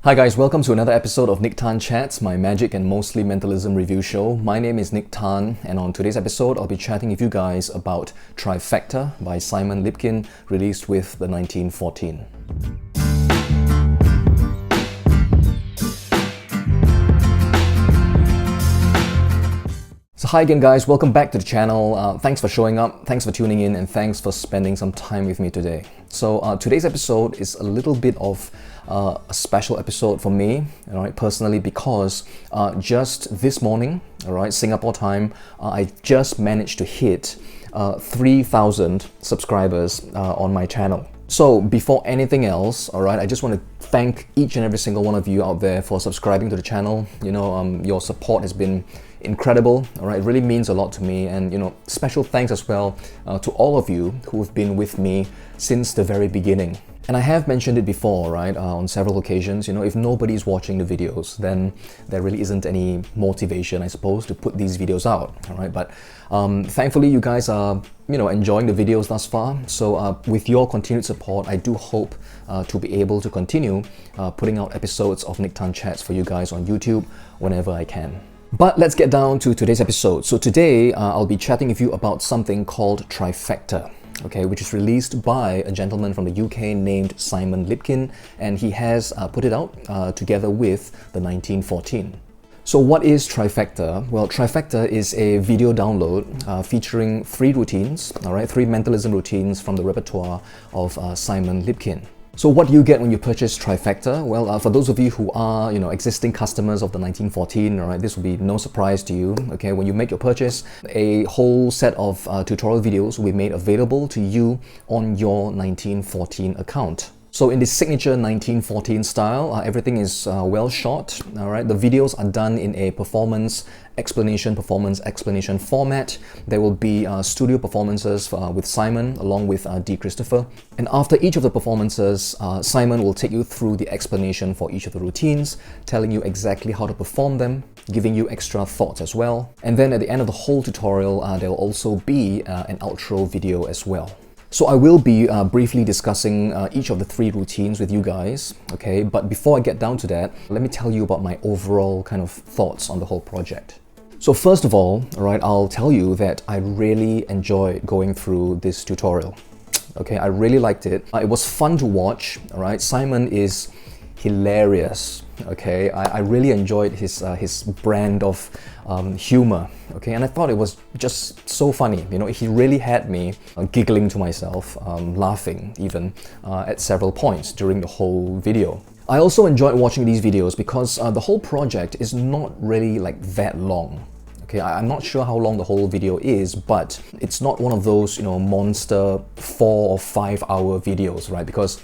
Hi guys, welcome to another episode of Nick Tan Chats, my magic and mostly mentalism review show. My name is Nick Tan, and on today's episode, I'll be chatting with you guys about Trifecta by Simon Lipkin, released with the 1914. So hi again guys, welcome back to the channel. Thanks for showing up, thanks for tuning in, and thanks for spending some time with me today. So today's episode is a little bit of a special episode for me, all right, personally, because just this morning, all right, Singapore time, I just managed to hit 3,000 subscribers on my channel. So before anything else, all right, I just want to thank each and every single one of you out there for subscribing to the channel. You know, your support has been incredible, all right, it really means a lot to me, and you know, special thanks as well to all of you who have been with me since the very beginning. And I have mentioned it before, right, on several occasions, you know, if nobody's watching the videos, then there really isn't any motivation, I suppose, to put these videos out, all right, but thankfully you guys are, you know, enjoying the videos thus far, so with your continued support, I do hope to be able to continue putting out episodes of Nick Tan Chats for you guys on YouTube whenever I can. But let's get down to today's episode. So today, I'll be chatting with you about something called Trifecta, okay, which is released by a gentleman from the UK named Simon Lipkin, and he has put it out together with the 1914. So what is Trifecta? Well, Trifecta is a video download featuring 3 routines, all right, 3 mentalism routines from the repertoire of Simon Lipkin. So what do you get when you purchase Trifecta? Well, for those of you who are, you know, existing customers of the 1914, all right, this will be no surprise to you, okay? When you make your purchase, a whole set of tutorial videos will be made available to you on your 1914 account. So in the signature 1914 style, everything is well shot, all right? The videos are done in a performance explanation format. There will be studio performances with Simon along with D. Christopher. And after each of the performances, Simon will take you through the explanation for each of the routines, telling you exactly how to perform them, giving you extra thoughts as well. And then at the end of the whole tutorial, there will also be an outro video as well. So I will be briefly discussing each of the 3 routines with you guys, okay? But before I get down to that, let me tell you about my overall kind of thoughts on the whole project. So first of all right, I'll tell you that I really enjoyed going through this tutorial, okay? I really liked it. It was fun to watch, all right? Simon is hilarious, okay? I really enjoyed his brand of humor, okay? And I thought it was just so funny, you know, he really had me giggling to myself, laughing even at several points during the whole video. I also enjoyed watching these videos because the whole project is not really like that long. Okay, I'm not sure how long the whole video is, but it's not one of those, you know, monster 4 or 5 hour videos, right? Because,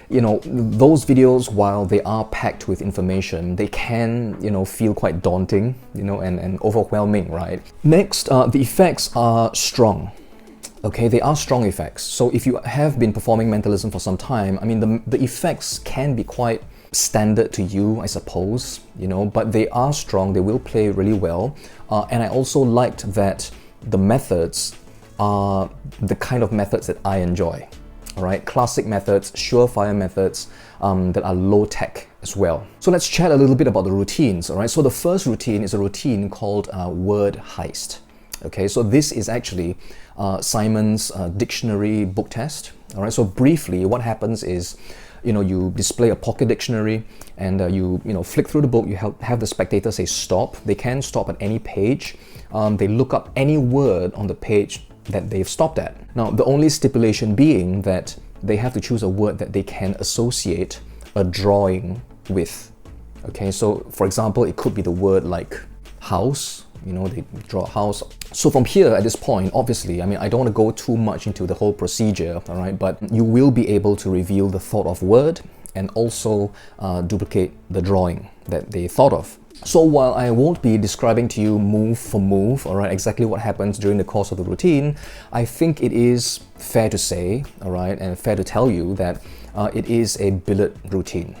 you know, those videos, while they are packed with information, they can, you know, feel quite daunting, you know, and overwhelming, right? Next, the effects are strong. Okay, they are strong effects. So if you have been performing mentalism for some time, I mean, the effects can be quite standard to you, I suppose, you know, but they are strong, they will play really well. And I also liked that the methods are the kind of methods that I enjoy. All right, classic methods, surefire methods that are low tech as well. So let's chat a little bit about the routines, all right? So the first routine is a routine called word heist. Okay, so this is actually Simon's dictionary book test. All right, so briefly, what happens is, you know, you display a pocket dictionary and you know, flick through the book, you have the spectator say stop. They can stop at any page. They look up any word on the page that they've stopped at. Now, the only stipulation being that they have to choose a word that they can associate a drawing with. Okay, so for example, it could be the word like house, you know, they draw a house. So from here at this point, obviously, I mean, I don't want to go too much into the whole procedure, all right, but you will be able to reveal the thought of word and also duplicate the drawing that they thought of. So while I won't be describing to you move for move, all right, exactly what happens during the course of the routine, I think it is fair to say, all right, and fair to tell you that it is a billet routine,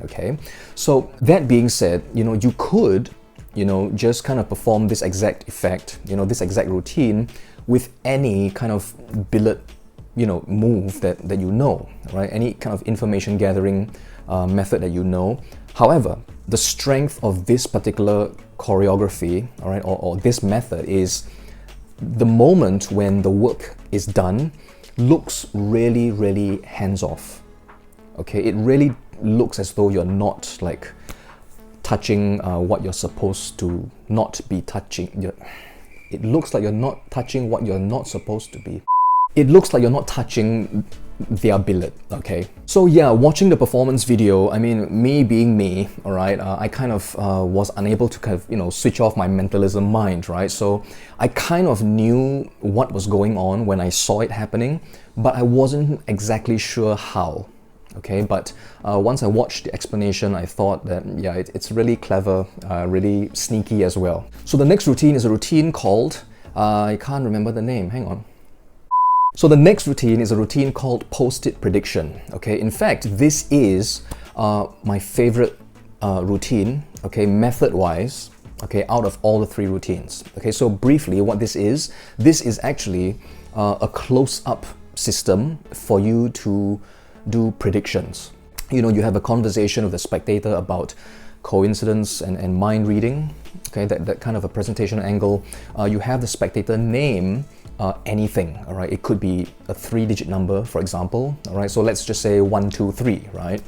okay? So that being said, you know, you could, you know, just kind of perform this exact effect, you know, this exact routine with any kind of billet move that you know, right? Any kind of information gathering method that you know. However, the strength of this particular choreography, all right, or this method is the moment when the work is done looks really, really hands-off. Okay, it really looks as though you're not like touching what you're supposed to not be touching. It looks like you're not touching what you're not supposed to be. It looks like you're not touching their billet, okay? So yeah, watching the performance video, I mean, me being me, all right, I kind of was unable to kind of, switch off my mentalism mind, right? So I kind of knew what was going on when I saw it happening, but I wasn't exactly sure how, okay? But once I watched the explanation, I thought that, yeah, it's really clever, really sneaky as well. So the next routine is a routine called, I can't remember the name, hang on. So the next routine is a routine called post-it prediction, okay? In fact, this is my favorite routine, okay, method-wise, okay, out of all the three routines. Okay, so briefly, what this is actually a close-up system for you to do predictions. You have a conversation with the spectator about coincidence and mind reading, okay, that kind of a presentation angle. You have the spectator name anything, all right? It could be a 3-digit number, for example, all right? So let's just say 1, 2, 3, right?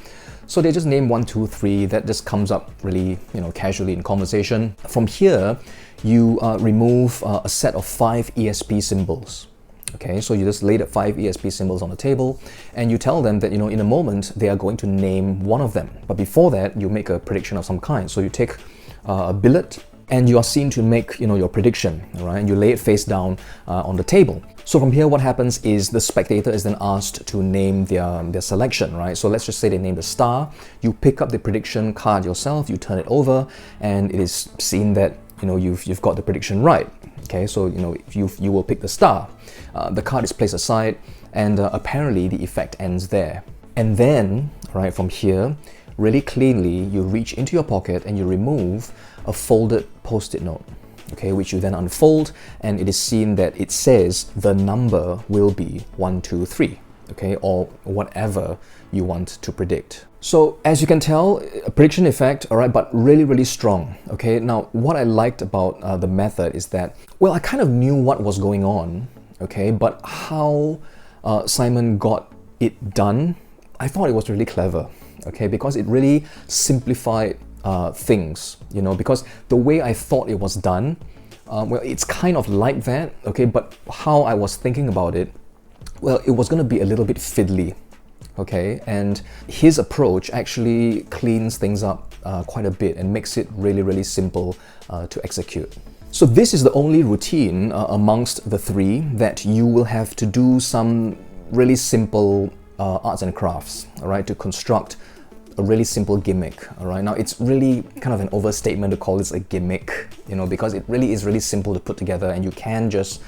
So they just name 1, 2, 3, that just comes up really, casually in conversation. From here, you remove a set of 5 ESP symbols. Okay, so you just lay the 5 ESP symbols on the table and you tell them that, in a moment, they are going to name one of them. But before that, you make a prediction of some kind. So you take a billet, and you are seen to make your prediction, all right? And you lay it face down on the table. So from here, what happens is the spectator is then asked to name their selection, right? So let's just say they name the star. You pick up the prediction card yourself, you turn it over, and it is seen that you've got the prediction right. Okay, so you will pick the star. The card is placed aside, and apparently the effect ends there. And then, right from here, really cleanly, you reach into your pocket and you remove a folded post-it note, okay, which you then unfold, and it is seen that it says the number will be 1, 2, 3, okay, or whatever you want to predict. So as you can tell, a prediction effect, all right, but really, really strong, okay? Now, what I liked about the method is that, well, I kind of knew what was going on, okay, but how Simon got it done, I thought it was really clever, okay, because it really simplified things, because the way I thought it was done, well, it's kind of like that, okay, but how I was thinking about it, well, it was going to be a little bit fiddly, okay, and his approach actually cleans things up quite a bit and makes it really, really simple to execute. So this is the only routine amongst the three that you will have to do some really simple arts and crafts, all right, to construct a really simple gimmick, all right? Now, it's really kind of an overstatement to call this a gimmick, because it really is really simple to put together, and you can just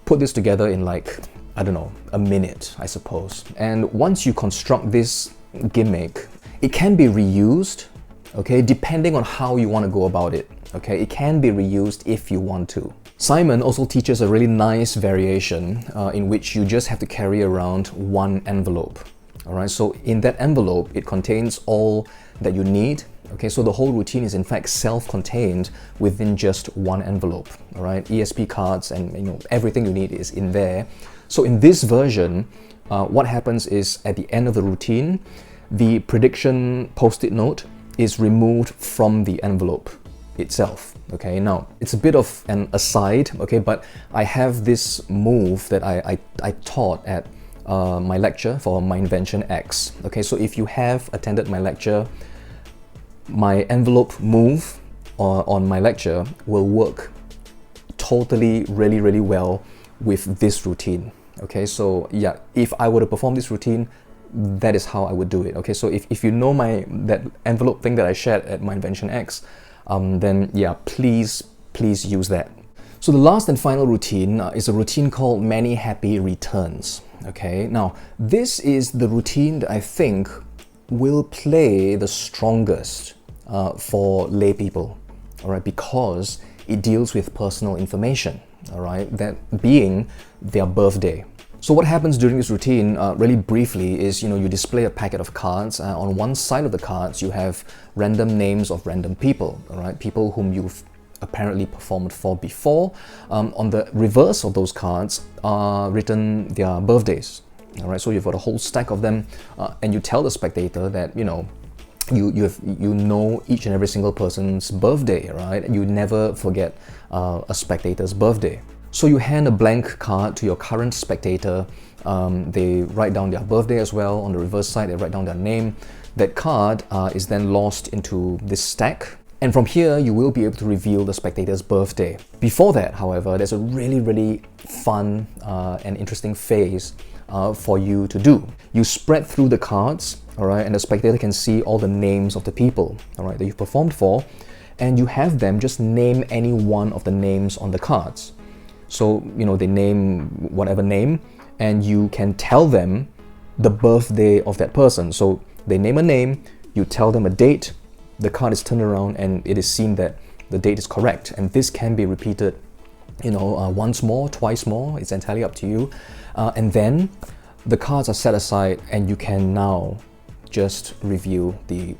put this together in like, I don't know, a minute, I suppose. And once you construct this gimmick, it can be reused, okay, depending on how you want to go about it, okay? It can be reused if you want to. Simon also teaches a really nice variation in which you just have to carry around one envelope. All right, so in that envelope, it contains all that you need. Okay, so the whole routine is in fact self-contained within just one envelope. All right, ESP cards and everything you need is in there. So in this version, what happens is at the end of the routine, the prediction post-it note is removed from the envelope itself. Okay, now it's a bit of an aside. Okay, but I have this move that I taught at my lecture for My Invention X. Okay, so if you have attended my lecture, my envelope move on my lecture will work totally really, really well with this routine. Okay, so yeah, if I were to perform this routine, that is how I would do it. Okay, so if you know that envelope thing that I shared at My Invention X, then yeah, please use that. So the last and final routine is a routine called Many Happy Returns. Okay, now this is the routine that I think will play the strongest for lay people, all right, because it deals with personal information, all right, that being their birthday. So what happens during this routine, really briefly, is you display a packet of cards. On one side of the cards, you have random names of random people, all right? People whom you've apparently performed for before. On the reverse of those cards are written their birthdays. All right, so you've got a whole stack of them, and you tell the spectator that you know each and every single person's birthday, right? And you never forget a spectator's birthday. So you hand a blank card to your current spectator. They write down their birthday as well. On the reverse side, they write down their name. That card is then lost into this stack. And from here, you will be able to reveal the spectator's birthday. Before that, however, there's a really fun and interesting phase for you to do. You spread through the cards, all right, and the spectator can see all the names of the people, all right, that you've performed for, and you have them just name any one of the names on the cards. So, they name whatever name, and you can tell them the birthday of that person. So they name a name, you tell them a date, the card is turned around, and it is seen that the date is correct. And this can be repeated, once more, twice more, it's entirely up to you. And then the cards are set aside, and you can now just reveal the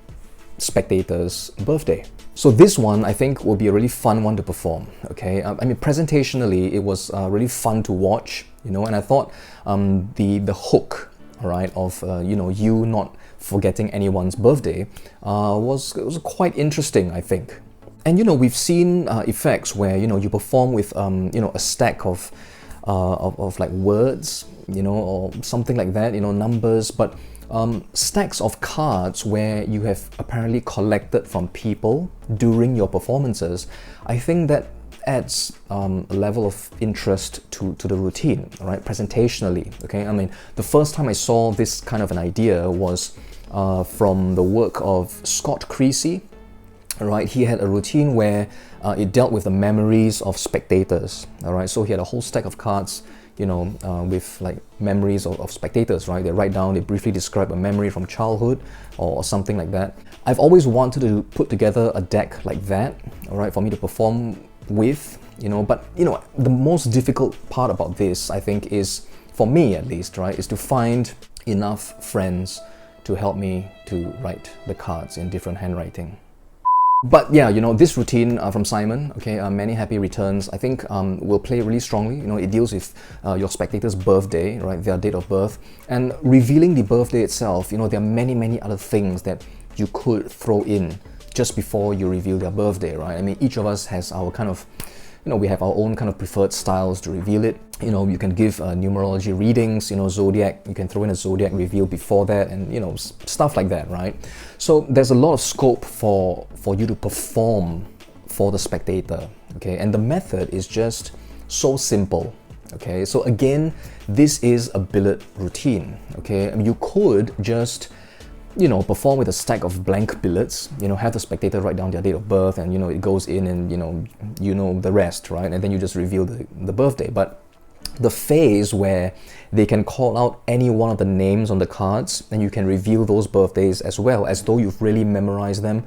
spectator's birthday. So this one, I think, will be a really fun one to perform, okay? I mean, presentationally, it was really fun to watch, and I thought the hook, all right, of, you not forgetting anyone's birthday was quite interesting, I think. And, we've seen effects where, you perform with, a stack of like words, or something like that, numbers, but stacks of cards where you have apparently collected from people during your performances. I think that adds a level of interest to the routine, right? Presentationally, okay? I mean, the first time I saw this kind of an idea was from the work of Scott Creasy, right? He had a routine where it dealt with the memories of spectators, all right? So he had a whole stack of cards, with like memories of spectators, right? They write down, they briefly describe a memory from childhood or something like that. I've always wanted to put together a deck like that, all right, for me to perform with, but the most difficult part about this, I think, is, for me at least, right, is to find enough friends to help me to write the cards in different handwriting. But yeah, this routine from Simon, okay, many happy returns, I think will play really strongly. It deals with your spectator's birthday, right, their date of birth, and revealing the birthday itself. There are many other things that you could throw in just before you reveal their birthday, right? I mean, each of us has our kind of, we have our own kind of preferred styles to reveal it. You can give numerology readings, zodiac, you can throw in a zodiac reveal before that, and stuff like that, right? So there's a lot of scope for you to perform for the spectator, okay? And the method is just so simple, okay? So again, this is a billet routine, okay? I mean, you could just perform with a stack of blank billets, have the spectator write down their date of birth, and it goes in, and the rest, right? And then you just reveal the birthday. But the phase where they can call out any one of the names on the cards, and you can reveal those birthdays as well, as though you've really memorized them,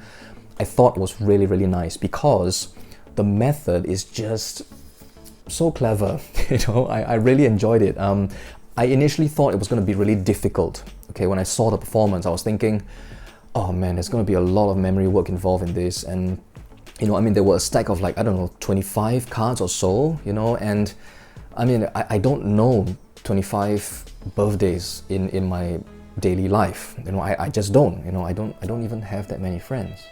I thought was really nice, because the method is just so clever. I really enjoyed it. I initially thought it was going to be really difficult. Okay, when I saw the performance, I was thinking, oh man, there's going to be a lot of memory work involved in this. And, I mean, there were a stack of like, I don't know, 25 cards or so, and I mean, I don't know 25 birthdays in my daily life. I just don't, I don't even have that many friends.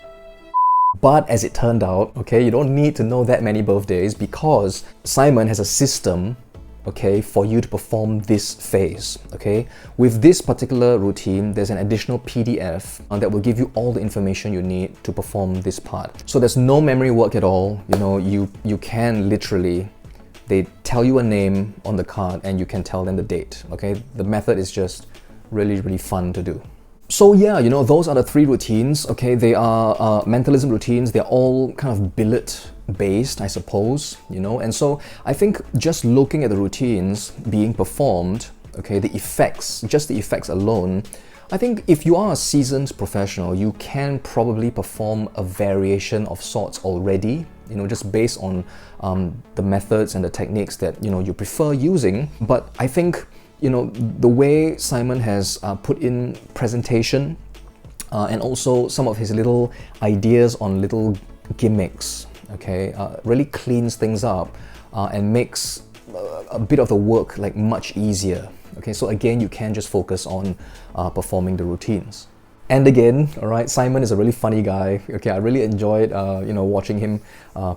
But as it turned out, okay, you don't need to know that many birthdays, because Simon has a system, okay, for you to perform this phase, okay? With this particular routine, there's an additional PDF that will give you all the information you need to perform this part. So there's no memory work at all. You can literally, they tell you a name on the card and you can tell them the date, okay? The method is just really fun to do. So yeah, those are the three routines, okay? They are mentalism routines. They're all kind of billet based, I suppose, and so I think just looking at the routines being performed, okay, the effects, just the effects alone, I think if you are a seasoned professional, you can probably perform a variation of sorts already, just based on the methods and the techniques that you prefer using. But I think you know, the way Simon has put in presentation and also some of his little ideas on little gimmicks, okay, really cleans things up and makes a bit of the work like much easier. Okay, so again, you can just focus on performing the routines. And again, all right, Simon is a really funny guy. Okay, I really enjoyed you know, watching him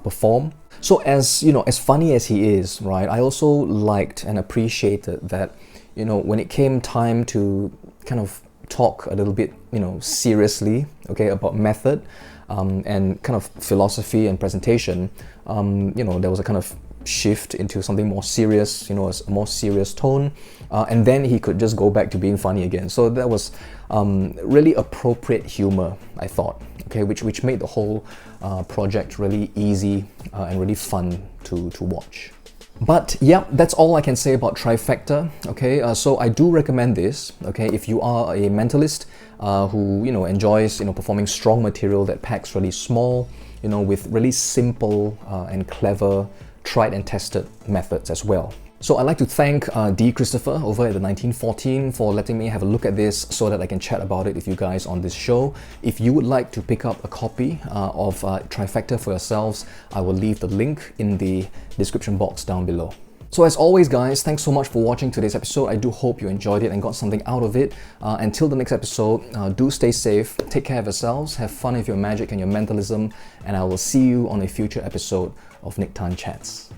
perform. So as you know, as funny as he is, right, I also liked and appreciated that, you know, when it came time to kind of talk a little bit, you know, seriously, okay, about method and kind of philosophy and presentation, you know, there was a kind of shift into something more serious, you know, a more serious tone, and then he could just go back to being funny again. So that was really appropriate humor, I thought, okay, which made the whole project really easy and really fun to watch. But yeah, that's all I can say about Trifecta. Okay, so I do recommend this. Okay, if you are a mentalist who, you know, enjoys, you know, performing strong material that packs really small, you know, with really simple and clever, tried and tested methods as well. So I'd like to thank D. Christopher over at the 1914 for letting me have a look at this so that I can chat about it with you guys on this show. If you would like to pick up a copy of Trifecta for yourselves, I will leave the link in the description box down below. So as always guys, thanks so much for watching today's episode. I do hope you enjoyed it and got something out of it. Until the next episode, do stay safe, take care of yourselves, have fun with your magic and your mentalism, and I will see you on a future episode of Nick Tan Chats.